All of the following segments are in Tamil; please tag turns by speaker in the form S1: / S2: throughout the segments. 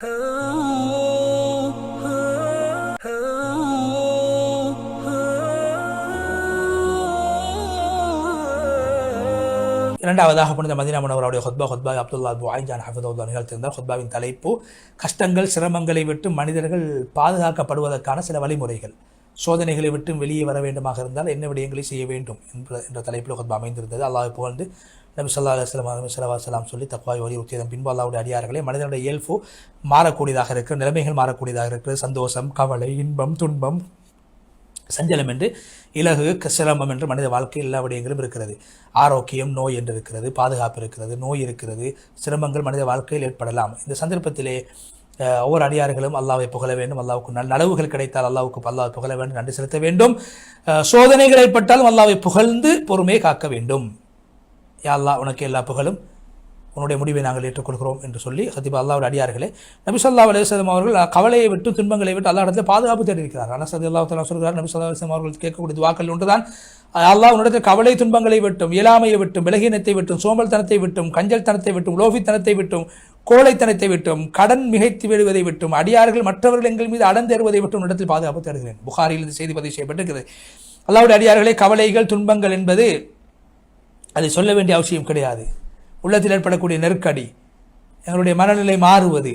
S1: இரண்டாவதாக புனித மதீனா முனவருடைய ஹுத்பா அப்துல்லா புஆய்ஜான் ஹஃபிதஹுல்லாஹ் நிகழ்த்தியிருந்தார். ஹுத்பாவின் தலைப்பு கஷ்டங்கள் சிரமங்களை விட்டு மனிதர்கள் பாதுகாக்கப்படுவதற்கான சில வழிமுறைகள். சோதனைகளை விட்டு வெளியே வர வேண்டுமாக இருந்தால் என்ன விடயங்களை செய்ய வேண்டும் என்ற தலைப்பில் ஹுத்பா அமைந்திருந்தது. அல்லாஹ்வை புகழ்ந்து நபி ஸல்லல்லாஹு அலைஹி வஸல்லம் சொல்லி தக்வாவை வலியுறுத்தியதன் பின்பு அல்லாஹ்வுடைய அடியார்களே, மனிதனுடைய இயல்பு மாறக்கூடியதாக இருக்கிற, நிலைமைகள் மாறக்கூடியதாக இருக்கிறது. சந்தோஷம், கவலை, இன்பம், துன்பம், சஞ்சலம் என்று, இலகு, சிரமம் என்று மனித வாழ்க்கை எல்லா விடயங்களும் இருக்கிறது. ஆரோக்கியம், நோய் என்று இருக்கிறது, பாதுகாப்பு இருக்கிறது, நோய் இருக்கிறது, சிரமங்கள் மனித வாழ்க்கையில் ஏற்படலாம். இந்த சந்தர்ப்பத்திலே ஒவ்வொரு அடியார்களும் அல்லாஹ்வை புகழ வேண்டும். அல்லாஹ்வுக்கு நலவுகள் கிடைத்தால் அல்லாஹ்வை புகழ வேண்டும், நன்றி செலுத்த வேண்டும். சோதனைகள் ஏற்பட்டாலும் அல்லாஹ்வை புகழ்ந்து பொறுமையை காக்க வேண்டும். யா அல்லாஹ், உனக்கு எல்லா புகழும், உன்னுடைய முடிவை நாங்கள் ஏற்றுக்கொள்கிறோம் என்று சொல்லி ஹதீப் அல்லாஹ்வுடைய அடியார்களே, நபி ஸல்லல்லாஹு அலைஹி வஸல்லம் அவர்கள் கவலையை விட்டு துன்பங்களை விட்டு அல்லாஹ் இடத்துல பாதுகாப்பு தேடியிருக்கிறார். அனஸ் ரலியல்லாஹு தஆலா சொல்கிறார், நபி ஸல்லல்லாஹு அலைஹி வஸல்லம் அவர்கள் கேட்கக்கூடிய துஆக்கள் ஒன்றுதான், அல்லாஹ் உன்னிடத்தில் கவலை துன்பங்களை விட்டும், இயலாமையை விட்டும், பலகீனத்தை விட்டும், சோம்பல்தனத்தை விட்டும், கஞ்சல் தனத்தை விட்டும், லோபித்தனத்தை விட்டும், கோழைத்தனத்தை விட்டும், கடன் மிகைத்து விடுவதை விட்டும், அடியார்கள் மற்றவர்கள் எங்கள் மீது அடந்தேறுவதை விட்டும் இடத்தில் பாதுகாப்பு தேடுகிறேன். புகாரியில் இந்த செய்தி பதிவு செய்யப்பட்டிருக்கிறது. அல்லாஹ்வுடைய அடியார்களே, கவலைகள் துன்பங்கள் என்பது அதை சொல்ல வேண்டிய அவசியம் கிடையாது. உள்ளத்தில் ஏற்படக்கூடிய நெருக்கடி, எங்களுடைய மனநிலை மாறுவது,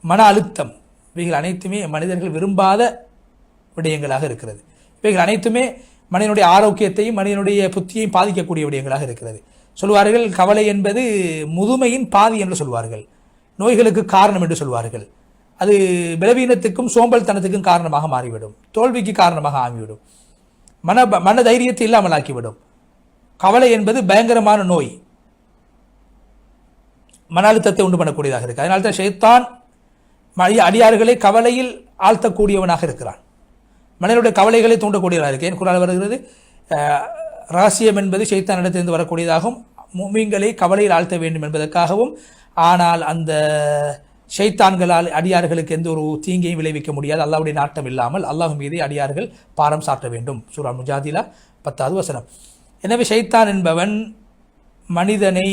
S1: மன அழுத்தம், இவைகள் அனைத்துமே மனிதர்கள் விரும்பாத விடயங்களாக இருக்கிறது. இவைகள் அனைத்துமே மனிதனுடைய ஆரோக்கியத்தையும் மனிதனுடைய புத்தியையும் பாதிக்கக்கூடிய விடயங்களாக இருக்கிறது. சொல்வார்கள், கவலை என்பது முதுமையின் பாதி என்று சொல்வார்கள், நோய்களுக்கு காரணம் என்று சொல்வார்கள். அது பலவீனத்துக்கும் சோம்பல்தனத்துக்கும் காரணமாக மாறிவிடும், தோல்விக்கு காரணமாக ஆகிவிடும், மன தைரியத்தை இல்லாமல் ஆக்கிவிடும். கவலை என்பது பயங்கரமான நோய், மன அழுத்தத்தை உண்டு பண்ணக்கூடியதாக இருக்கு. அதனால்தான் ஷைத்தான் அடியார்களை கவலையில் ஆழ்த்தக்கூடியவனாக இருக்கிறான், மனிதனுடைய கவலைகளை தூண்டக்கூடியவனாக இருக்கு. ஏன் குர்ஆனில் வருகிறது, ரகசியம் என்பது ஷைத்தான் இடத்திலிருந்து வரக்கூடியதாகவும் முஃமின்களை கவலையில் ஆழ்த்த வேண்டும் என்பதற்காகவும். ஆனால் அந்த ஷைத்தான்களால் அடியார்களுக்கு எந்த ஒரு தீங்கையும் விளைவிக்க முடியாது. அல்லாஹ்வுடைய நாட்டம் இல்லாமல் அல்லாஹ் மீது அடியார்கள் பாரம் சாட்ட வேண்டும். சூரா முஜாதிலா 10வது வசனம். எனவே ஷைத்தான் என்பவன் மனிதனை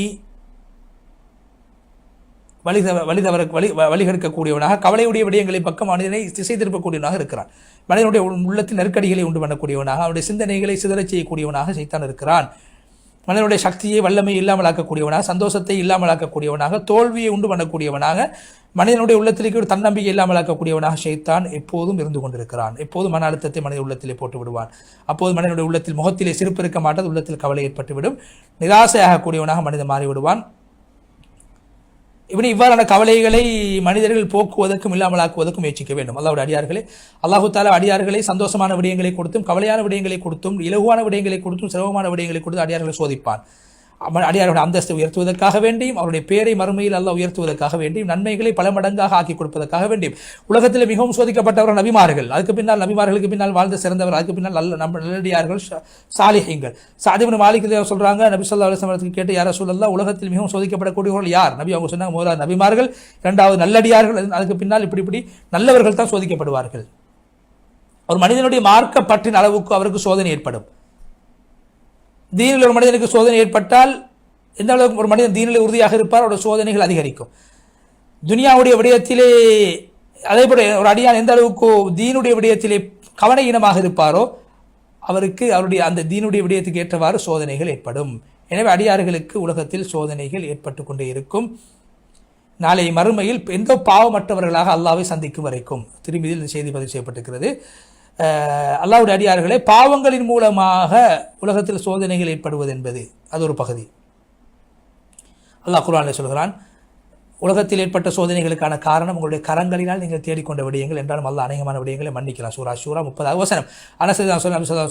S1: வழிகெடுக்கக்கூடியவனாக, கவலையுடைய விடயங்களை பக்கம் மனிதனை திசை திருப்பக்கூடியவனாக இருக்கிறான். மனிதனுடைய உள்ளத்தில் நெருக்கடிகளை உண்டு பண்ணக்கூடியவனாக, அவனுடைய சிந்தனைகளை சிதறச் செய்யக்கூடியவனாக ஷைத்தான் இருக்கிறான். மனிதனுடைய சக்தியை வல்லமை இல்லாமலாக்கக்கூடியவனாக, சந்தோஷத்தை இல்லாமலாக்கக்கூடியவனாக, தோல்வியை உண்டு பண்ணக்கூடியவனாக, மனிதனுடைய உள்ளத்திற்கு ஒரு தன்னம்பிக்கை இல்லாமலாக்கக்கூடியவனாக ஷைத்தான் எப்போதும் இருந்து கொண்டிருக்கிறான். எப்போதும் மன அழுத்தத்தை மனித உள்ளத்திலே போட்டு விடுவான். அப்போது மனிதனுடைய உள்ளத்தில் முகத்திலே சிரிப்பு இருக்க மாட்டாது, உள்ளத்தில் கவலை ஏற்பட்டுவிடும், நிராசையாகக்கூடியவனாக மனிதன் மாறிவிடுவான். இவ்வாறான கவலைகளை மனிதர்கள் போக்குவதற்கும் இல்லாமலாக்குவதற்கும் முயற்சிக்க வேண்டும். அல்லாஹ்வுடைய அடியார்களே, அல்லாஹு தஆலா அடியார்களை சந்தோஷமான விடயங்களை கொடுத்தும், கவலையான விடயங்களை கொடுத்தும், இலகுவான விடயங்களை கொடுத்தும், சிரமமான விடயங்களை கொடுத்து அடியார்களை சோதிப்பான். அடியார்களுடைய அந்தஸ்தை உயர்த்துவதற்காக வேண்டியும், அவருடைய பேரை மறுமையில் அல்லாஹ் உயர்த்துவதற்காக வேண்டியும், நன்மைகளை பல மடங்காக ஆக்கி கொடுப்பதற்காக வேண்டியும். உலகத்தில் மிகவும் சோதிக்கப்பட்டவர்கள் நபிமார்கள், அதுக்கு பின்னால் நபிமார்களுக்கு பின்னால் வாழ்ந்து சிறந்தவர், அதுக்கு பின்னால் நல்லடியார்கள் சாலிஹீன்கள். சஅத் இப்னு மாலிக் சொல்றாங்க, நபி ஸல்லல்லாஹு அலைஹி வஸல்லம் கேட்டு, யா ரசூலல்லாஹ், உலகத்தில் மிகவும் சோதிக்கப்படக்கூடியவர்கள் யார்? நபி அவங்க சொன்னாங்க, முதலாவது நபிமார்கள், இரண்டாவது நல்லடியார்கள், அதுக்கு பின்னால் இப்படி நல்லவர்கள் தான் சோதிக்கப்படுவார்கள். ஒரு மனிதனுடைய மார்க்க பற்றின் அளவுக்கு அவருக்கு சோதனை ஏற்படும். தீனில் ஒரு மனிதனுக்கு சோதனை ஏற்பட்டால் எந்த அளவுக்கு ஒரு மனிதன் தீனில் உறுதியாக இருப்பார், அவருடைய சோதனைகள் அதிகரிக்கும். துனியாவுடைய விடயத்திலே அதேபோல ஒரு அடியான் எந்த அளவுக்கு தீனுடைய விடயத்திலே கவனஈனமாக இருப்பாரோ அவருக்கு அவருடைய அந்த தீனுடைய விடயத்துக்கு ஏற்றவாறு சோதனைகள் ஏற்படும். எனவே அடியார்களுக்கு உலகத்தில் சோதனைகள் ஏற்பட்டு கொண்டே இருக்கும். நாளை மறுமையில் எந்த பாவமற்றவர்களாக அல்லாஹ்வை சந்திக்கும் வரைக்கும். திருமதியில் இந்த செய்தி பதிவு செய்யப்பட்டிருக்கிறது. அல்லாஹ்வுடைய அடியார்களே, பாவங்களின் மூலமாக உலகத்தில் சோதனைகள் ஏற்படுவது என்பது அது ஒரு பகுதி. அல்லாஹ் குர்ஆனில் சொல்கிறான், உலகத்தில் ஏற்பட்ட சோதனைகளுக்கான காரணம் உங்களுடைய கரங்களினால் நீங்கள் தேடிக்கொண்ட விடயங்கள் என்றாலும் அல்லாஹ் அநேகமான விடயங்களை மன்னிக்கலாம். சூரா 30வது வசனம். அனஸ்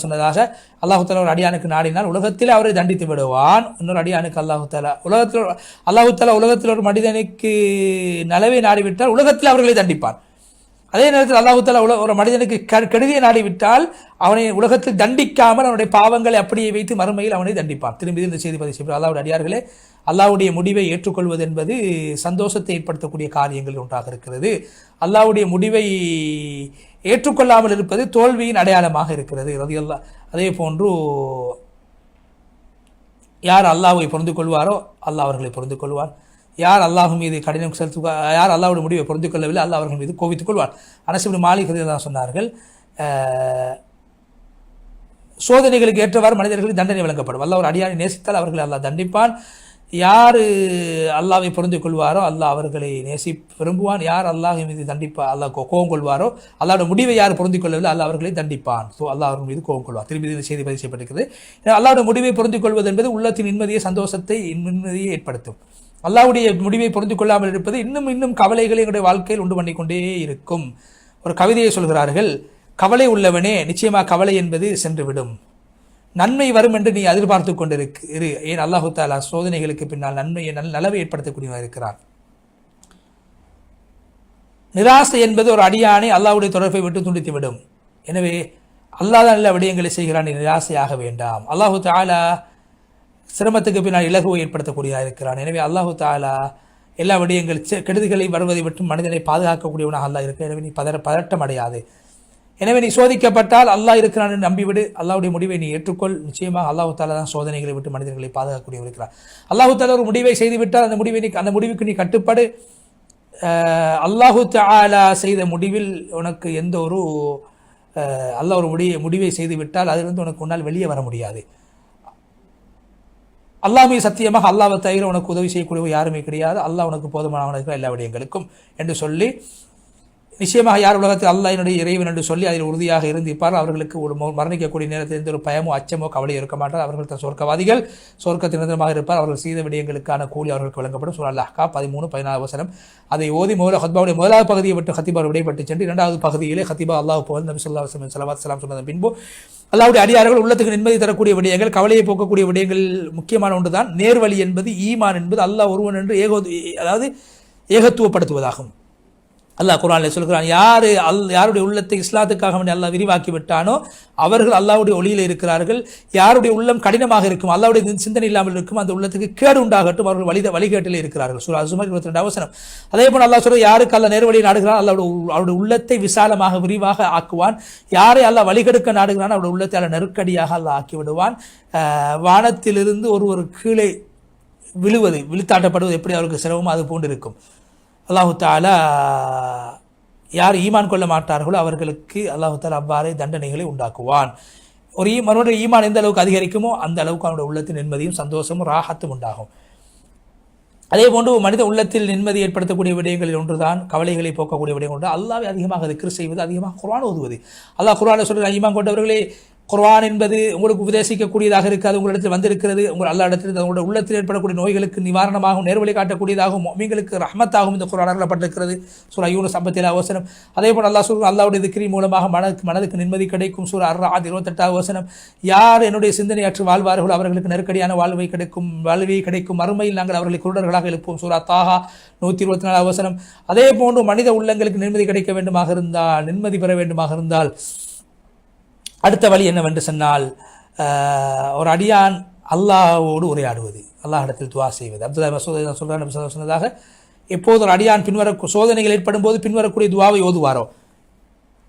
S1: சொன்னதாக அல்லாஹு தஆலா ஒரு அடியானுக்கு நாடினால் உலகத்தில் அவரை தண்டித்து விடுவான். இன்னொரு அடியானுக்கு அல்லாஹு தஆலா உலகத்தில் ஒரு மனிதனுக்கு நலவை நாடிவிட்டால் உலகத்தில் அவர்களை தண்டிப்பான். அதே நேரத்தில் அல்லாஹு தஆலா ஒரு மனிதனுக்கு கெடுதியை நாடிவிட்டால் அவனை உலகத்தில் தண்டிக்காமல் அவனுடைய பாவங்களை அப்படியே வைத்து மறுமையில் அவனை தண்டிப்பான். திரும்பி இந்த செய்தி பதிவு செய்ய அல்லாஹ்வுடைய அடியார்களே, அல்லாஹ்வுடைய முடிவை ஏற்றுக்கொள்வது என்பது சந்தோஷத்தை ஏற்படுத்தக்கூடிய காரியங்கள் ஒன்றாக இருக்கிறது. அல்லாஹ்வுடைய முடிவை ஏற்றுக்கொள்ளாமல் இருப்பது தோல்வியின் அடையாளமாக இருக்கிறது. அதே போன்று யார் அல்லாஹ்வை பொருந்து கொள்வாரோ அல்லாஹ் அவர்களை பொருந்து கொள்வார். யார் அல்லாஹ் மீது கடினம் யார் அல்லாஹ்வுடைய முடிவை பொருந்து கொள்ளவில்லை அல்லாஹ் அவர்கள் மீது கோபித்துக் கொள்வார். அனஸ் இப்னு மாலிக் ரலியல்லாஹு சொன்னார்கள், சோதனைகளுக்கு ஏற்றவாறு மனிதர்களுக்கு தண்டனை வழங்கப்படும். அல்லாஹ் ஒரு அடியானை நேசித்தால் அவர்களை அல்லாஹ் தண்டிப்பான். யார் அல்லாஹ்வை பொருந்து கொள்வாரோ அல்லாஹ் அவர்களை விரும்புவான். யார் அல்லாஹ் மீது அல்லாஹ் கோபம் கொள்வாரோ அல்லாஹ்வுடைய முடிவை யார் பொருந்திக் கொள்ளவில்லை அல்லாஹ் அவர்களை தண்டிப்பான். அல்லாஹ் அவர்கள் மீது கோபம் கொள்வார். திரும்பி இந்த செய்தி பதிவு செய்யப்பட்டிருக்கிறது. அல்லாஹ்வுடைய முடிவை பொருந்திக் கொள்வது என்பது உள்ளத்தின் நிம்மதியை, சந்தோஷத்தை, நிம்மதியை ஏற்படுத்தும். அல்லாஹ்வுடைய முடிவை பொருந்து கொள்ளாமல் இருப்பது இன்னும் கவலைகளை எங்களுடைய வாழ்க்கையில் உண்டு பண்ணிக்கொண்டே இருக்கும். ஒரு கவிதையை சொல்கிறார்கள், கவலை உள்ளவனே நிச்சயமாக கவலை என்பது சென்றுவிடும், நன்மை வரும் என்று நீ எதிர்பார்த்து கொண்டிரு. ஏன் அல்லாஹு தாலா சோதனைகளுக்கு பின்னால் நன்மையை நலவை ஏற்படுத்தக்கூடியவன் இருக்கிறான். நிராசை என்பது ஒரு அடியானை அல்லாஹ்வுடைய தொடர்பை விட்டு துண்டித்துவிடும். எனவே அல்லாஹ் தான் நல்ல விடயங்களை செய்கிறான், நீ நிராசையாக வேண்டாம். அல்லாஹு தாலா சிரமத்துக்கு பின்னால் இலகுவை ஏற்படுத்தக்கூடியதாக இருக்கிறான். எனவே அல்லாஹு தாலா எல்லா விடயங்கள் கெடுதிகளை வருவதை விட்டு மனிதனை பாதுகாக்கக்கூடியவனாக அல்லாஹ் இருக்கிறான். எனவே நீ பதட்டம் அடையாது. எனவே நீ சோதிக்கப்பட்டால் அல்லாஹ் இருக்கிறான் என்று நம்பிவிடு. அல்லாஹ்வுடைய முடிவை நீ ஏற்றுக்கொள். நிச்சயமாக அல்லாஹு தாலா தான் சோதனைகளை விட்டு மனிதர்களை பாதுகாக்கக்கூடியவர் இருக்கிறார். அல்லாஹு தாலா ஒரு முடிவை செய்துவிட்டால் அந்த முடிவுக்கு நீ கட்டுப்படு. அல்லாஹு தாலா செய்த முடிவில் உனக்கு எந்த ஒரு அல்லாஹ் ஒரு முடிவை செய்துவிட்டால் அதிலிருந்து உனக்கு உன்னால் வெளியே வர முடியாது. அல்லாஹ் மீது சத்தியமாக அல்லாஹ்வை தவிர உனக்கு உதவி செய்யக்கூடியவர் யாருமே கிடையாது. அல்லாஹ் உனக்கு போதுமானவனாக எல்லா விடயங்களுக்கும் என்று சொல்லி, நிச்சயமாக யார் உலகத்தில் அல்லாஹ் என்னுடைய இறைவன் என்று சொல்லி அதில் உறுதியாக இருந்திருப்பார், அவர்களுக்கு ஒரு மரணிக்கக்கூடிய நேரத்தில் எந்த ஒரு பயமோ அச்சமோ கவலையோ இருக்க மாட்டார். அவர்கள் தான் சொர்க்கவாதிகள், சொர்க்கத்தில் நிரந்தரமாக இருப்பார். அவர்கள் செய்த விடயங்களுக்கான கூலி அவர்களுக்கு வழங்கப்படும். சூரா அல்-அஹ்காஃப் 13-14 வசனம். அதை ஓதி ஹத்பாவுடைய முதலாவது பகுதியை விட்டு ஹத்தீபா விடைபட்டு சென்று இரண்டாவது பகுதியிலே ஹத்தீபா அல்லாஹ் போல் நபி ஸல்லல்லாஹு அலைஹி வஸல்லம் ஸலவாத் ஸலாம் சொன்னதன் பின்பு அல்லாஹ்வுடைய அடியார்கள் உள்ளத்துக்கு நிம்மதி தரக்கூடிய விடயங்கள், கவலையை போக்கக்கூடிய விடயங்கள் முக்கியமான ஒன்றுதான். நேர்வழி என்பது, ஈமான் என்பது அல்லாஹ் ஒருவன் என்று ஏகத்துவப்படுத்துவதாகும். அல்லாஹ் குர்ஆனில் சொல்கிறான், யாருடைய உள்ளத்தை இஸ்லாத்துக்காக அல்லாஹ் விரிவாக்கி விட்டானோ அவர்கள் அல்லாஹ்வுடைய ஒளியில் இருக்கிறார்கள். யாருடைய உள்ளம் கடினமாக இருக்கும், அல்லாஹ்வுடைய சிந்தனை இல்லாமல் இருக்கும், அந்த உள்ளத்துக்கு கேடு உண்டாகட்டும், அவர்கள் வழிகேட்டில் இருக்கிறார்கள். சூரா அஸ்-ஸுமர் 22 வசனம். அதே போல் அல்லாஹ் சொல்ற, யாருக்கு அல்லாஹ் நேர்வழியை நாடுகிறான் அவருடைய உள்ளத்தை விசாலமாக விரிவாக ஆக்குவான். யாரை அல்லாஹ் வழிகெடுக்க நாடுகிறான் அவருடைய உள்ளத்தை அல்லாஹ் நெருக்கடியாக அல்லாஹ் ஆக்கி விடுவான். வானத்திலிருந்து ஒருவர் கீழே விழுத்தாட்டப்படுவது எப்படி அவருக்கு சிரமமோ அது போன்று இருக்கும். அல்லாஹு தாலா யார் ஈமான் கொள்ள மாட்டார்களோ அவர்களுக்கு அல்லாஹு தாலா அவ்வாறே தண்டனைகளை உண்டாக்குவான். மறுபடிய ஈமான் எந்த அளவுக்கு அதிகரிக்குமோ அந்த அளவுக்கு அவனுடைய உள்ளத்தில் நிம்மதியும் சந்தோஷமும் ராஹத்தும் உண்டாகும். அதே போன்று மனித உள்ளத்தில் நிம்மதி ஏற்படுத்தக்கூடிய விடயங்களில் ஒன்றுதான் கவலைகளை போக்கக்கூடிய விடயம் ஒன்று அல்லாஹ்வை அதிகமாக திக்ர் செய்வது, அதிகமாக குர்ஆன் ஓதுவது. அல்லாஹ் குர்ஆனில் சொல்கிற, ஈமான் கொண்டவர்களே, குர்ஆன் என்பது உங்களுக்கு உபதேசிக்கக்கூடியதாக இருக்காது, உங்களிடத்தில் வந்திருக்கிறது, அல்லாஹ் இடத்தில் உங்களுடைய உள்ளத்தில் ஏற்படக்கூடிய நோய்களுக்கு நிவாரணமாகவும் நேர்வழி காட்டக்கூடியதாகவும் முஃமின்களுக்கு ரஹ்மத்தாகவும் இந்த குர்ஆன் அருளப்பட்டிருக்கிறது. சூரா யூனுஸ் 57 வசனம். அதே போல் அல்லாஹ் சொல்கிறான், அல்லாஹ்வுடைய திக்ரி மூலமாக மனதுக்கு நிம்மதி கிடைக்கும். சூரா அர்-ரஅத் 28 வசனம். யார் என்னுடைய சிந்தனையற்று வாழ்வார்களோ அவர்களுக்கு நெருக்கடியான வாழ்வை கிடைக்கும், மறுமையில் நாங்கள் அவர்களை குருடர்களாக எழுப்புவோம். சூரா தாஹா 124 வசனம். அதே போன்று மனித உள்ளங்களுக்கு நிம்மதி கிடைக்க வேண்டுமாக இருந்தால், நிம்மதி பெற வேண்டுமாக இருந்தால் அடுத்த வழி என்னவென்று சொன்னால், ஒரு அடியான் அல்லாஹ்வோடு உரையாடுவது, அல்லாஹ் இடத்தில் துஆ செய்வது. அப்துல்லாஹ் மஸ்ஊத் சொல்றாங்க, சொன்னதாக எப்போது ஒரு அடியான் சோதனைகள் ஏற்படும் போது பின்வரக்கூடிய துவாவை ஓதுவாரோ,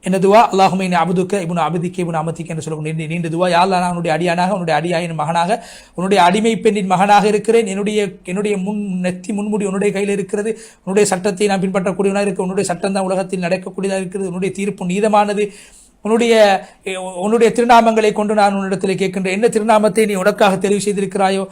S1: என்ன துவா? அல்லாஹும்ம இன்னி அப்துக இப்னு அப்திக இப்னு அமதிக என்று சொல்லக்கூடிய நீண்ட துவா. யா அல்லாஹ், நான் உன்னுடைய அடியானாக, உன்னுடைய அடியாயின் மகனாக, உன்னுடைய அடிமை பெண்ணின் மகனாக இருக்கிறேன். என்னுடைய முன்முடி உன்னுடைய கையில் இருக்கிறது. உன்னுடைய சட்டத்தை நான் பின்பற்றக்கூடியவனாக இருக்கிறேன். உன்னுடைய சட்டம் தான் உலகத்தில் நடக்கக்கூடியதாக இருக்கிறது. உன்னுடைய தீர்ப்பு நீதமானது. உன்னுடைய திருநாமங்களை கொண்டு நான் உன்னிடத்தில் கேட்கின்றேன். என்ன திருநாமத்தை நீ உனக்காக தெரிவு செய்திருக்கிறாயோ,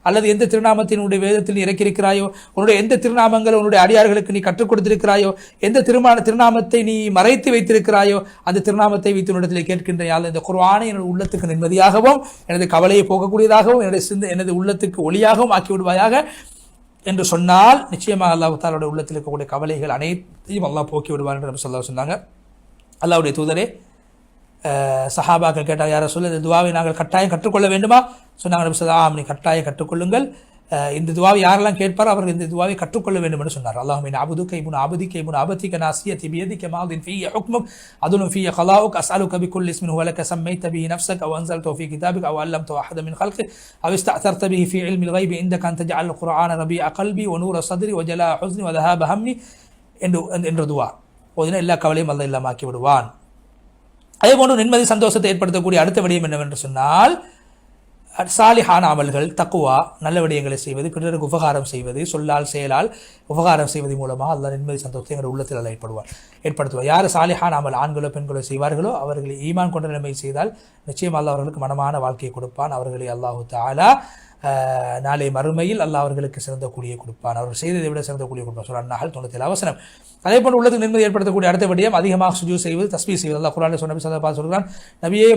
S1: அல்லது எந்த திருநாமத்தை உன்னுடைய வேதத்தில் நீ இறக்கியிருக்கிறாயோ, உன்னுடைய எந்த திருநாமங்களை உன்னுடைய அடியார்களுக்கு நீ கற்றுக் கொடுத்திருக்கிறாயோ, எந்த திருநாமத்தை நீ மறைத்து வைத்திருக்கிறாயோ அந்த திருநாமத்தை வைத்து உன்னிடத்தில் கேட்கின்ற யாழ் இந்த குர்ஆனை எனது உள்ளத்துக்கு நிம்மதியாகவும் எனது கவலையை போகக்கூடியதாகவும் எனது உள்ளத்துக்கு ஒளியாகவும் ஆக்கி விடுவாயாக என்று சொன்னால், நிச்சயமாக அல்லாஹ் தஆலாவுடைய உள்ளத்தில் இருக்கக்கூடிய கவலைகள் அனைத்தையும் அல்லாஹ் போக்கி விடுவார் என்று நபி ஸல்லல்லாஹு அலைஹி வஸல்லம் சொன்னாங்க. அல்லாஹ்வுடைய தூதரே, சஹாபாக்கள் கேட்டால், யார சொல்ல இந்த துவாவை நாங்கள் கட்டாயம் கற்றுக்கொள்ள வேண்டுமா? சொன்னாங்க நபி ஸல்லல்லாஹு அலைஹி வஸல்லம், நீ கட்டாயம் கற்றுக்கொள்ளுங்கள். இந்த துவாவை யாரெல்லாம் கேட்பாரோ அவர்கள் இந்த துவாவை கற்றுக்கொள்ள வேண்டும் என்று சொன்னார். அல்லாஹும்ம இன்னி அப்துக இப்னு அப்திக இப்னு அமதிக நாஸியதி பியதிக மாதின் ஃபீய ஹுக்முக் அதுலும் ஃபீய கலாஉக் அஸ்அலுக பிகுல்லி இஸ்மின் ஹுவ லக சம்மைத பிஹி நஃப்ஸக அவ் அன்ஸல்தஹு ஃபீ கிதாபிக அவ் அல்லம்தஹு அஹத மின் ஹல்கிக அவ் இஸ்தஅஸர்த பிஹி ஃபீ இல்மில் கைபி இன்தக அன் தஜஅல் குர்ஆன ரபீஅ கல்பி வ நூர ஸத்ரி வ ஜலா ஹுஸ்னி வ தஹாப ஹம்மி என்ற துவா ஓதினா எல்லா கவலையும் அல்லாஹ் இல்லாமாக்கி விடுவான். அதே போன்று நிம்மதி சந்தோஷத்தை ஏற்படுத்தக்கூடிய அடுத்த விடயம் என்னவென்று சொன்னால், சாலிஹான அமல்கள், தக்குவா, நல்ல விடயங்களை செய்வது, பிறருக்கு உபகாரம் செய்வது, சொல்லால் செயலால் உபகாரம் செய்வது மூலமாக அல்லாஹ் நிம்மதி சந்தோஷத்தை எங்கள் உள்ளத்தில் அல்ல ஏற்படுத்துவார். யார் சாலிஹான அமல் ஆண்களோ பெண்களோ செய்வார்களோ அவர்களை ஈமான் கொண்ட நிலைமை செய்தால் நிச்சயம் அல்லாஹ் அவர்களுக்கு மனமான வாழ்க்கையை கொடுப்பான். அவர்களை அல்லாஹு தஆலா நாளை மறுமையில் அல்லாஹ் அவர்களுக்கு சிறந்த கூலியை கொடுப்பான். அவர்கள் செய்ததை விட சிறந்த கூலியை கொடுப்பான். சூரா அன்-நஹல் 97 வசனம். அதே போன்று உள்ளத்துக்கு நிம்மதி ஏற்படுத்தக்கூடிய அடுத்த விடயம் அதிகமாக சுஜூத் செய்வது, தஸ்பீஹ் செய்வது. அல்லாஹ் குர்ஆனில் சொல்கிறான், நபியே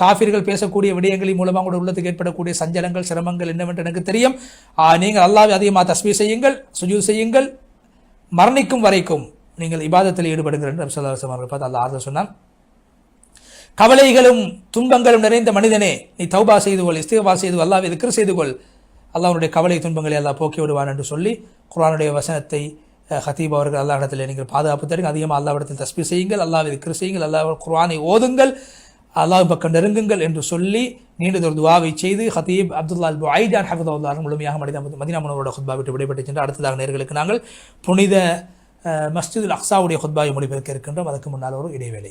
S1: காஃபிர்கள் பேசக்கூடிய விடயங்களின் மூலமாக உங்களுடைய உள்ளத்துக்கு ஏற்படக்கூடிய சஞ்சலங்கள் சிரமங்கள் என்னவென்று எனக்கு தெரியும். நீங்கள் அல்லாஹ்வை அதிகமாக தஸ்பீஹ் செய்யுங்கள், சுஜூத் செய்யுங்கள், மரணிக்கும் வரைக்கும் நீங்கள் இபாதத்தில் ஈடுபடுங்கள் என்று நபி ஸல்லல்லாஹு அலைஹி வஸல்லம் அவர்கள் பார்த்து அல்லாஹ் ஆறுதல் சொன்னான். கவலைகளும் துன்பங்களும் நிறைந்த மனிதனே, நீ தௌபா செய்து கொள், இஸ்திக்ஃபார் செய்து கொள், அல்லாஹ்வை திக்ர் செய்து கொள், அல்லாஹ்வுடைய கவலை துன்பங்களை அல்லாஹ் போக்கி விடுவான் என்று சொல்லி குர்ஆனுடைய வசனத்தை ஹதீப் அவர்கள் அல்லாஹ்விடத்தில் நீங்கள் பாதுகாப்பு தருங்க, அதிகமாக அல்லாஹ்விடத்தில் தஸ்பீஹ் செய்யுங்கள், அல்லாஹ்வை திக்ர் செய்யுங்கள், அல்லாஹ் குர்ஆனை ஓதுங்கள், அல்லாஹ் பக்கம் நெருங்குங்கள் என்று சொல்லி நீண்டதொரு துஆவை செய்து ஹதீப் அப்துல்லா அல் புஐதான் ஹஃபிதஹுல்லாஹ் முழுமையாக மதீனா முனவரோட குத்பா விட்டு விடைபெற்று சென்று அடுத்ததாக நேர்களுக்கு நாங்கள் புனித மஸ்ஜிதுல் அக்ஸாவுடைய குத்பாவை முடிப்பதற்கு இருக்கின்றோம். அதற்கு முன்னால் ஒரு இடைவேளை.